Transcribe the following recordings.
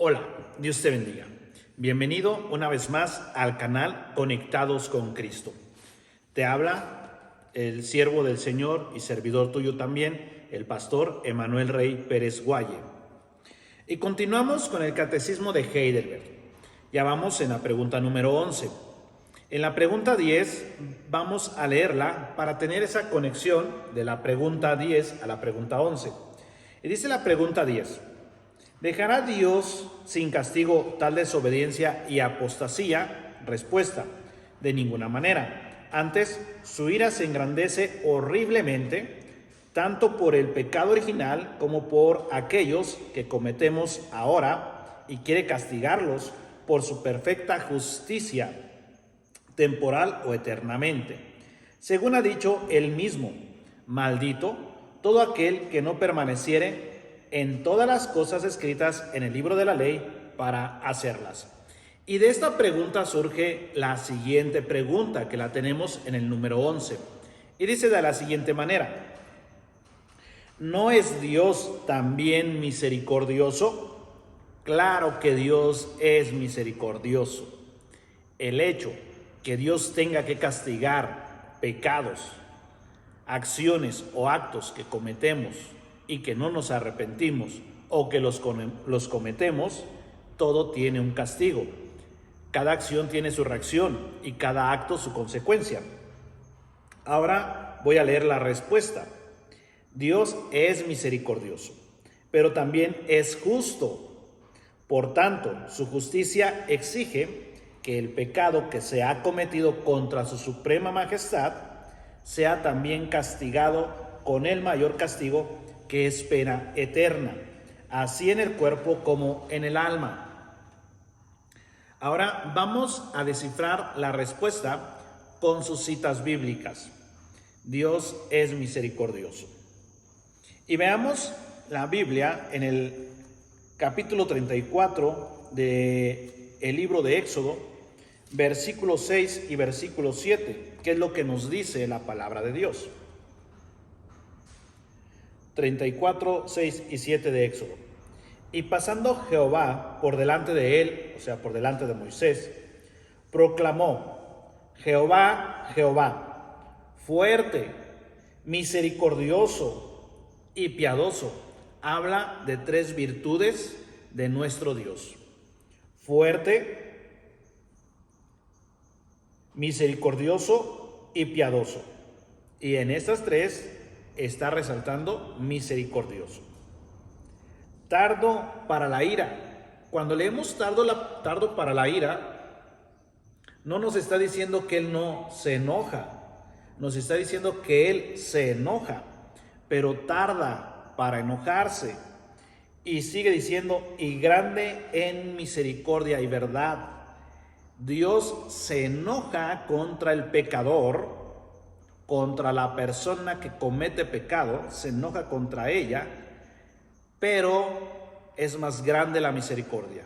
Hola, Dios te bendiga. Bienvenido una vez más al canal Conectados con Cristo. Te habla el siervo del Señor y servidor tuyo también, el pastor Emanuel Rey Pérez Guaye. Y continuamos con el Catecismo de Heidelberg. Ya vamos en la pregunta número 11. En la pregunta 10 vamos a leerla para tener esa conexión de la pregunta 10 a la pregunta 11. Y dice la pregunta 10: ¿dejará Dios sin castigo tal desobediencia y apostasía? Respuesta: de ninguna manera. Antes, su ira se engrandece horriblemente, tanto por el pecado original como por aquellos que cometemos ahora, y quiere castigarlos por su perfecta justicia, temporal o eternamente. Según ha dicho él mismo: maldito todo aquel que no permaneciere en todas las cosas escritas en el libro de la ley para hacerlas. Y de esta pregunta surge la siguiente pregunta, que la tenemos en el número 11. Y dice de la siguiente manera: ¿no es Dios también misericordioso? Claro que Dios es misericordioso. El hecho que Dios tenga que castigar pecados, acciones o actos que cometemos y que no nos arrepentimos, o que los cometemos, todo tiene un castigo. Cada acción tiene su reacción y cada acto su consecuencia. Ahora voy a leer la respuesta. Dios es misericordioso, pero también es justo. Por tanto, su justicia exige que el pecado que se ha cometido contra su suprema majestad sea también castigado con el mayor castigo, que es pena eterna, así en el cuerpo como en el alma. Ahora vamos a descifrar la respuesta con sus citas bíblicas. Dios es misericordioso. Y veamos la Biblia en el capítulo 34 del libro de Éxodo, versículo 6 y versículo 7, que es lo que nos dice la palabra de Dios. 34, 6 y 7 de Éxodo. Y pasando Jehová por delante de él, o sea, por delante de Moisés, proclamó: Jehová, Jehová, fuerte, misericordioso y piadoso. Habla de tres virtudes de nuestro Dios: fuerte, misericordioso y piadoso. Y en estas tres está resaltando misericordioso. Tardo para la ira. Cuando leemos tardo para la ira, no nos está diciendo que Él no se enoja, nos está diciendo que Él se enoja, pero tarda para enojarse. Y sigue diciendo: y grande en misericordia y verdad. Dios se enoja contra el pecador, contra la persona que comete pecado, se enoja contra ella, pero es más grande la misericordia.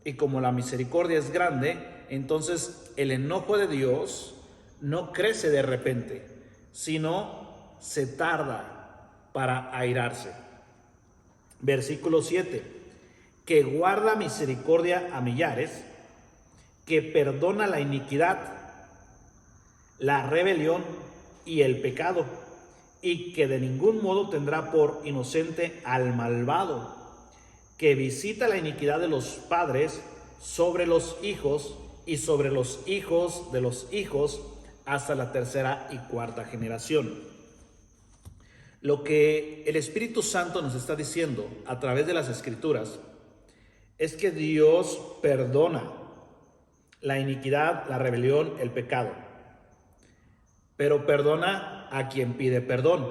Y como la misericordia es grande, entonces el enojo de Dios no crece de repente, sino se tarda para airarse. Versículo 7: que guarda misericordia a millares, que perdona la iniquidad, la rebelión y el pecado, y que de ningún modo tendrá por inocente al malvado, que visita la iniquidad de los padres sobre los hijos y sobre los hijos de los hijos, hasta la tercera y cuarta generación. Lo que el Espíritu Santo nos está diciendo a través de las Escrituras es que Dios perdona la iniquidad, la rebelión, el pecado, pero perdona a quien pide perdón.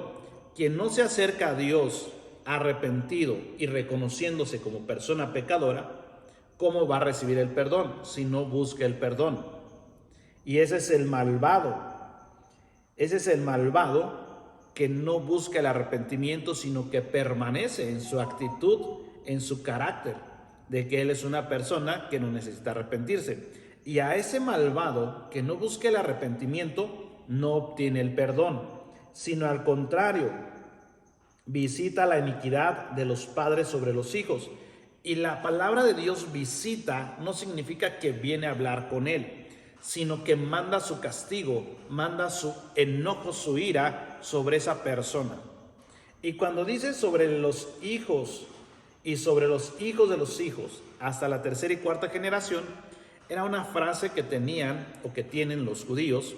Quien no se acerca a Dios arrepentido y reconociéndose como persona pecadora, ¿cómo va a recibir el perdón si no busca el perdón? Y ese es el malvado. Ese es el malvado que no busca el arrepentimiento, sino que permanece en su actitud, en su carácter, de que él es una persona que no necesita arrepentirse. Y a ese malvado que no busca el arrepentimiento no obtiene el perdón, sino al contrario, visita la iniquidad de los padres sobre los hijos. Y la palabra de Dios visita no significa que viene a hablar con él, sino que manda su castigo, manda su enojo, su ira sobre esa persona. Y cuando dice sobre los hijos y sobre los hijos de los hijos, hasta la tercera y cuarta generación, era una frase que tenían o que tienen los judíos,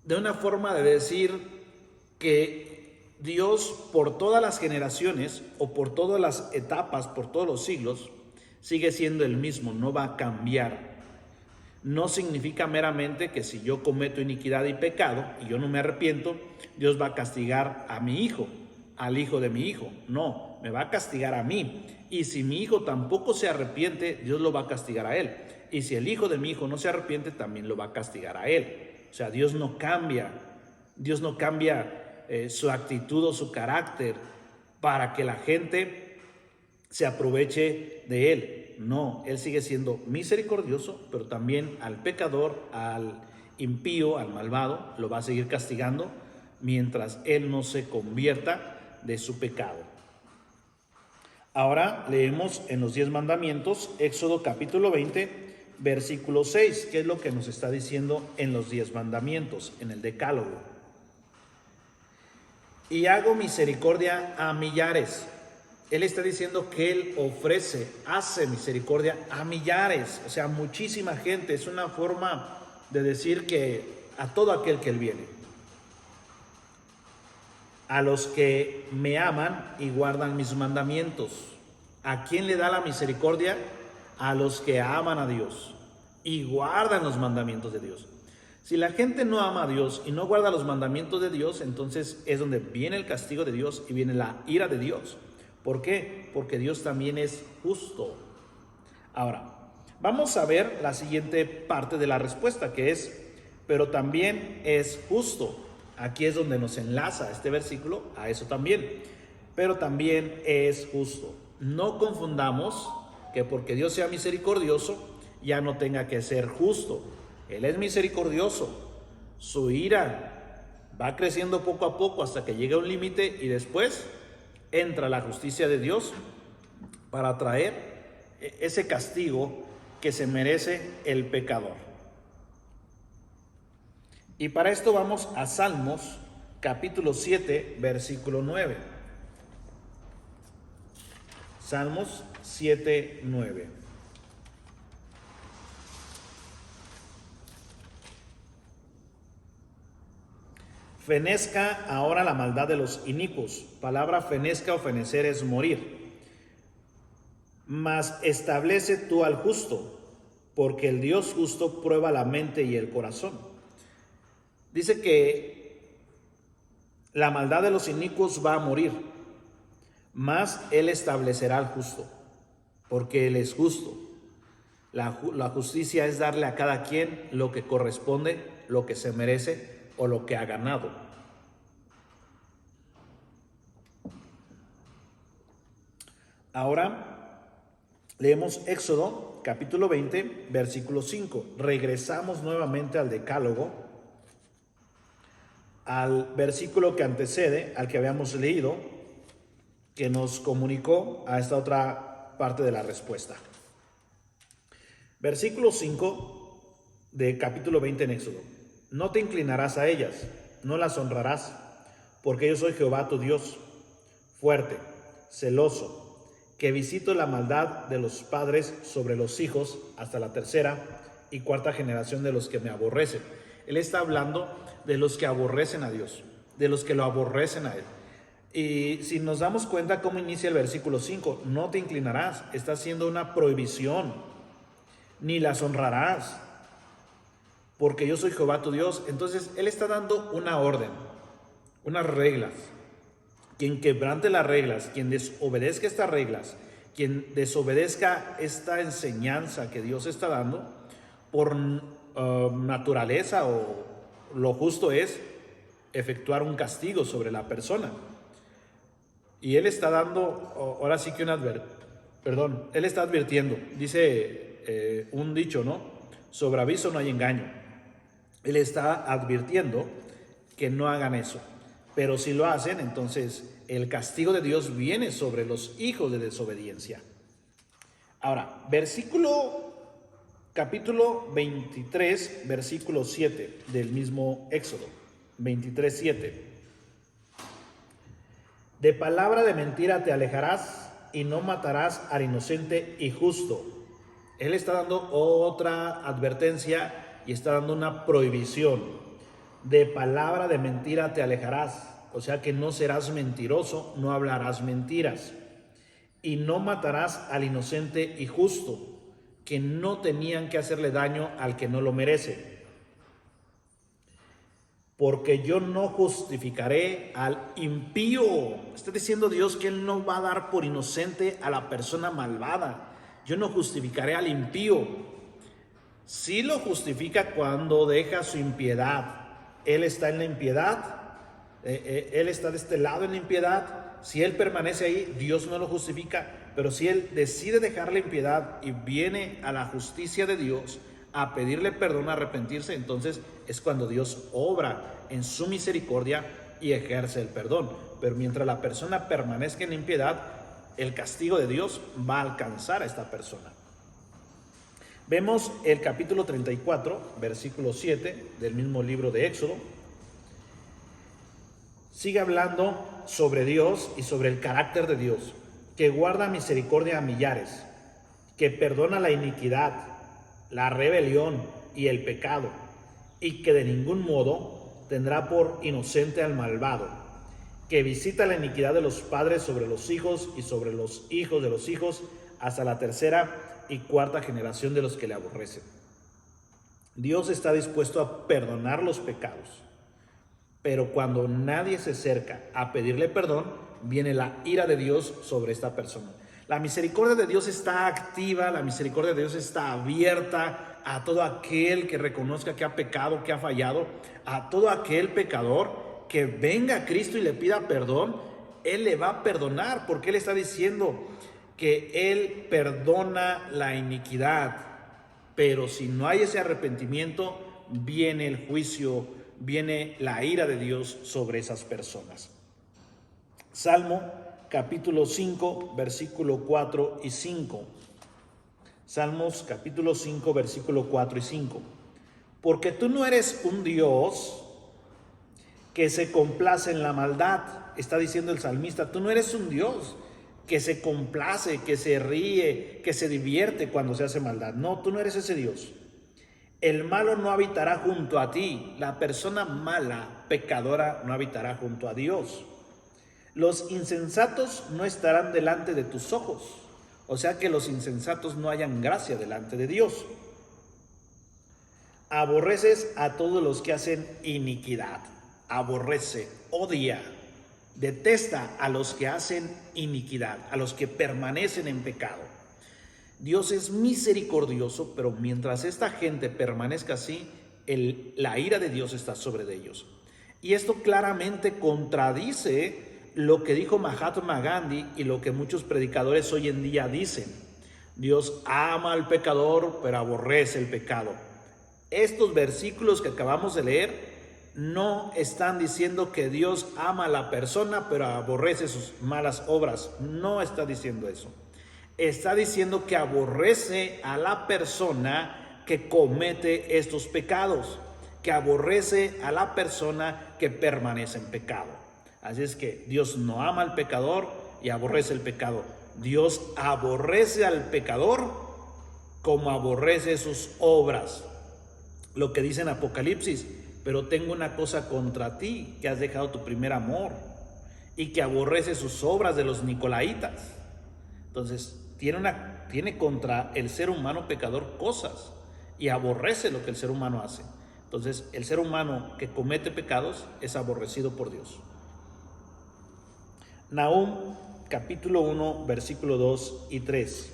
de una forma de decir que Dios por todas las generaciones o por todas las etapas, por todos los siglos, sigue siendo el mismo, no va a cambiar. No significa meramente que si yo cometo iniquidad y pecado y yo no me arrepiento, Dios va a castigar a mi hijo, al hijo de mi hijo. No, me va a castigar a mí. Y si mi hijo tampoco se arrepiente, Dios lo va a castigar a él. Y si el hijo de mi hijo no se arrepiente, también lo va a castigar a él. O sea, Dios no cambia su actitud o su carácter para que la gente se aproveche de él. No, Él sigue siendo misericordioso, pero también al pecador, al impío, al malvado, lo va a seguir castigando mientras Él no se convierta de su pecado. Ahora leemos en los 10 mandamientos, Éxodo capítulo 20, versículo 6, que es lo que nos está diciendo en los 10 mandamientos, en el decálogo. Y hago misericordia a millares. Él está diciendo que Él hace misericordia a millares, o sea, muchísima gente. Es una forma de decir que a todo aquel que Él viene. A los que me aman y guardan mis mandamientos. ¿A quién le da la misericordia? A los que aman a Dios y guardan los mandamientos de Dios. Si la gente no ama a Dios y no guarda los mandamientos de Dios, entonces es donde viene el castigo de Dios y viene la ira de Dios. ¿Por qué? Porque Dios también es justo. Ahora, vamos a ver la siguiente parte de la respuesta, que es, pero también es justo. Aquí es donde nos enlaza este versículo a eso también. Pero también es justo. No confundamos que porque Dios sea misericordioso, ya no tenga que ser justo. Él es misericordioso. Su ira va creciendo poco a poco hasta que llega a un límite y después entra la justicia de Dios para traer ese castigo que se merece el pecador. Y para esto vamos a Salmos capítulo 7, versículo 9. Salmos 7, 9. Fenezca ahora la maldad de los inicuos. Palabra fenezca o fenecer es morir. Mas establece tú al justo, porque el Dios justo prueba la mente y el corazón. Dice que la maldad de los inicuos va a morir, mas Él establecerá al justo, porque Él es justo. La justicia es darle a cada quien lo que corresponde, lo que se merece o lo que ha ganado. Ahora leemos Éxodo capítulo 20, versículo 5. Regresamos nuevamente al decálogo, al versículo que antecede, al que habíamos leído, que nos comunicó a esta otra parte de la respuesta. Versículo 5 de capítulo 20 en Éxodo. No te inclinarás a ellas, no las honrarás, porque yo soy Jehová tu Dios, fuerte, celoso, que visito la maldad de los padres sobre los hijos hasta la tercera y cuarta generación de los que me aborrecen. Él está hablando de los que aborrecen a Dios, de los que lo aborrecen a Él. Y si nos damos cuenta cómo inicia el versículo 5, no te inclinarás, está haciendo una prohibición, ni las honrarás, porque yo soy Jehová tu Dios. Entonces Él está dando una orden, unas reglas. Quien quebrante las reglas, quien desobedezca estas reglas, quien desobedezca esta enseñanza que Dios está dando, por naturaleza o lo justo es efectuar un castigo sobre la persona. Y Él está dando, ahora sí que Él está advirtiendo, dice un dicho, ¿no? Sobre aviso no hay engaño. Él está advirtiendo que no hagan eso. Pero si lo hacen, entonces el castigo de Dios viene sobre los hijos de desobediencia. Ahora, capítulo 23, versículo 7 del mismo Éxodo, 23, 7. De palabra de mentira te alejarás y no matarás al inocente y justo. Él está dando otra advertencia y está dando una prohibición. De palabra de mentira te alejarás, o sea que no serás mentiroso, no hablarás mentiras. Y no matarás al inocente y justo, que no tenían que hacerle daño al que no lo merece. Porque yo no justificaré al impío. Está diciendo Dios que Él no va a dar por inocente a la persona malvada. Yo no justificaré al impío. Sí lo justifica cuando deja su impiedad. Él está en la impiedad. Él está de este lado en la impiedad. Si Él permanece ahí, Dios no lo justifica. Pero si Él decide dejar la impiedad y viene a la justicia de Dios a pedirle perdón, a arrepentirse, entonces es cuando Dios obra en su misericordia y ejerce el perdón. Pero mientras la persona permanezca en la impiedad, el castigo de Dios va a alcanzar a esta persona. Vemos el capítulo 34, versículo 7 del mismo libro de Éxodo. Sigue hablando sobre Dios y sobre el carácter de Dios, que guarda misericordia a millares, que perdona la iniquidad, la rebelión y el pecado, y que de ningún modo tendrá por inocente al malvado, que visita la iniquidad de los padres sobre los hijos y sobre los hijos de los hijos, hasta la tercera y cuarta generación de los que le aborrecen. Dios está dispuesto a perdonar los pecados, pero cuando nadie se acerca a pedirle perdón, viene la ira de Dios sobre esta persona. La misericordia de Dios está activa, la misericordia de Dios está abierta a todo aquel que reconozca que ha pecado, que ha fallado, a todo aquel pecador que venga a Cristo y le pida perdón. Él le va a perdonar, porque Él está diciendo que Él perdona la iniquidad. Pero si no hay ese arrepentimiento, viene el juicio, viene la ira de Dios sobre esas personas. Salmo capítulo 5, versículo 4 y 5. Salmos capítulo 5, versículo 4 y 5. Porque tú no eres un Dios que se complace en la maldad, está diciendo el salmista. Tú no eres un Dios que se complace, que se ríe, que se divierte cuando se hace maldad. No, tú no eres ese Dios. El malo no habitará junto a ti. La persona mala, pecadora, no habitará junto a Dios. Los insensatos no estarán delante de tus ojos. O sea que los insensatos no hayan gracia delante de Dios. Aborreces a todos los que hacen iniquidad. Aborrece, odia, detesta a los que hacen iniquidad, a los que permanecen en pecado. Dios es misericordioso, pero mientras esta gente permanezca así, la ira de Dios está sobre ellos. Y esto claramente contradice lo que dijo Mahatma Gandhi y lo que muchos predicadores hoy en día dicen. Dios ama al pecador, pero aborrece el pecado. Estos versículos que acabamos de leer no están diciendo que Dios ama a la persona, pero aborrece sus malas obras. No está diciendo eso. Está diciendo que aborrece a la persona que comete estos pecados, que aborrece a la persona que permanece en pecado. Así es que Dios no ama al pecador y aborrece el pecado. Dios aborrece al pecador como aborrece sus obras. Lo que dice en Apocalipsis: pero tengo una cosa contra ti, que has dejado tu primer amor y que aborrece sus obras de los nicolaitas. Entonces, tiene contra el ser humano pecador cosas y aborrece lo que el ser humano hace. Entonces, el ser humano que comete pecados es aborrecido por Dios. Nahum, capítulo 1, versículo 2 y 3.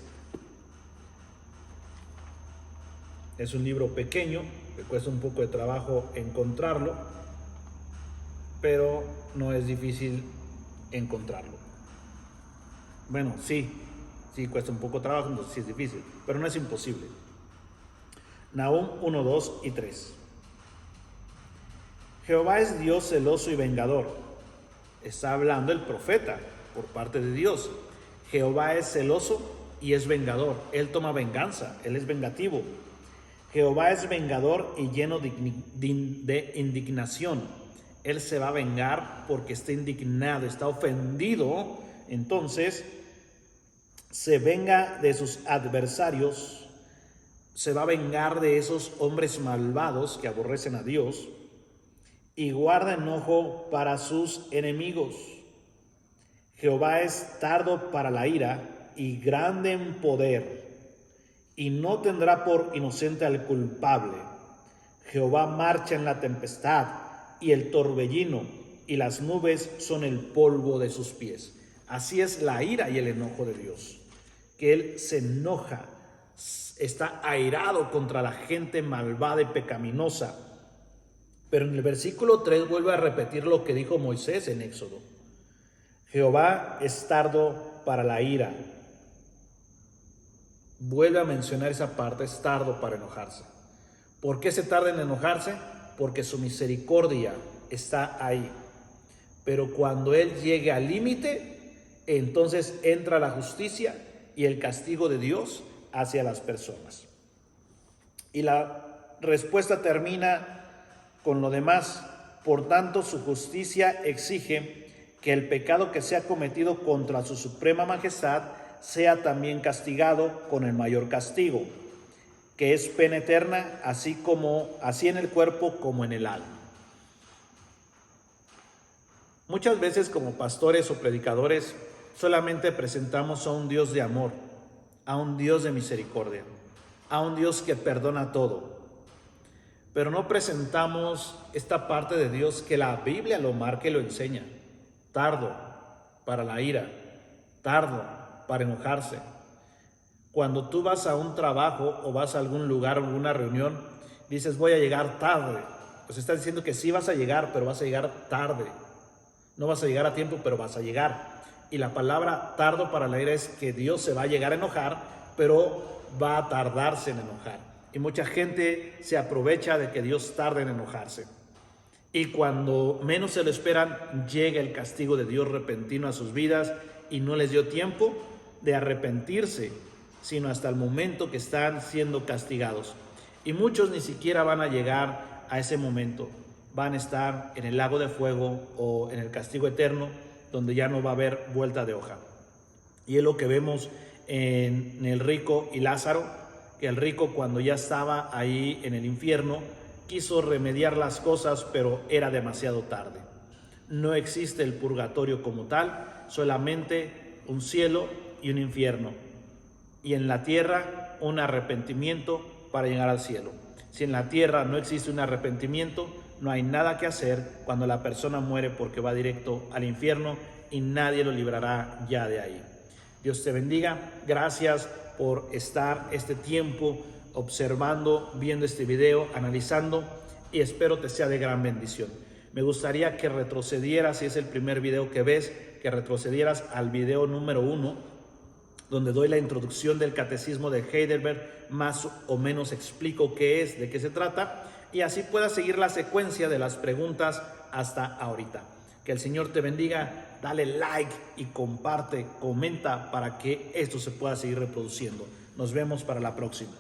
Es un libro pequeño, que cuesta un poco de trabajo encontrarlo, pero no es difícil encontrarlo. Bueno, sí cuesta un poco de trabajo, entonces sí es difícil, pero no es imposible. Nahum 1, 2 y 3. Jehová es Dios celoso y vengador, Está hablando el profeta por parte de Dios. Jehová es celoso y es vengador. Él toma venganza, Él es vengativo. Jehová es vengador y lleno de indignación. Él se va a vengar porque está indignado, está ofendido. Entonces, se venga de sus adversarios, se va a vengar de esos hombres malvados que aborrecen a Dios y guarda enojo para sus enemigos. Jehová es tardo para la ira y grande en poder, y no tendrá por inocente al culpable. Jehová marcha en la tempestad y el torbellino, y las nubes son el polvo de sus pies. Así es la ira y el enojo de Dios, que Él se enoja, está airado contra la gente malvada y pecaminosa. Pero en el versículo 3 vuelve a repetir lo que dijo Moisés en Éxodo. Jehová es tardo para la ira. Vuelve a mencionar esa parte, es tardo para enojarse. ¿Por qué se tarda en enojarse? Porque su misericordia está ahí. Pero cuando Él llegue al límite, entonces entra la justicia y el castigo de Dios hacia las personas. Y la respuesta termina con lo demás. Por tanto, su justicia exige que el pecado que se ha cometido contra su suprema majestad sea también castigado con el mayor castigo, que es pena eterna, así en el cuerpo como en el alma. Muchas veces como pastores o predicadores solamente presentamos a un Dios de amor, a un Dios de misericordia, a un Dios que perdona todo. Pero no presentamos esta parte de Dios que la Biblia lo marca y lo enseña. Tardo para la ira, tardo para enojarse. Cuando tú vas a un trabajo o vas a algún lugar, a alguna reunión, dices voy a llegar tarde. Pues está diciendo que sí vas a llegar, pero vas a llegar tarde. No vas a llegar a tiempo, pero vas a llegar. Y la palabra tardo para la ira es que Dios se va a llegar a enojar, pero va a tardarse en enojar. Y mucha gente se aprovecha de que Dios tarde en enojarse. Y cuando menos se lo esperan, llega el castigo de Dios repentino a sus vidas y no les dio tiempo de arrepentirse, sino hasta el momento que están siendo castigados. Y muchos ni siquiera van a llegar a ese momento. Van a estar en el lago de fuego o en el castigo eterno, donde ya no va a haber vuelta de hoja. Y es lo que vemos en el rico y Lázaro, que el rico cuando ya estaba ahí en el infierno, quiso remediar las cosas, pero era demasiado tarde. No existe el purgatorio como tal, solamente un cielo y un infierno. Y en la tierra un arrepentimiento para llegar al cielo. Si en la tierra no existe un arrepentimiento, no hay nada que hacer cuando la persona muere, porque va directo al infierno y nadie lo librará ya de ahí. Dios te bendiga. Gracias por estar este tiempo observando, viendo este video, analizando, y espero te sea de gran bendición. Me gustaría que retrocedieras, si es el primer video que ves, que retrocedieras al video número 1, donde doy la introducción del catecismo de Heidelberg, más o menos explico qué es, de qué se trata, y así puedas seguir la secuencia de las preguntas hasta ahorita. Que el Señor te bendiga, dale like y comparte, comenta para que esto se pueda seguir reproduciendo. Nos vemos para la próxima.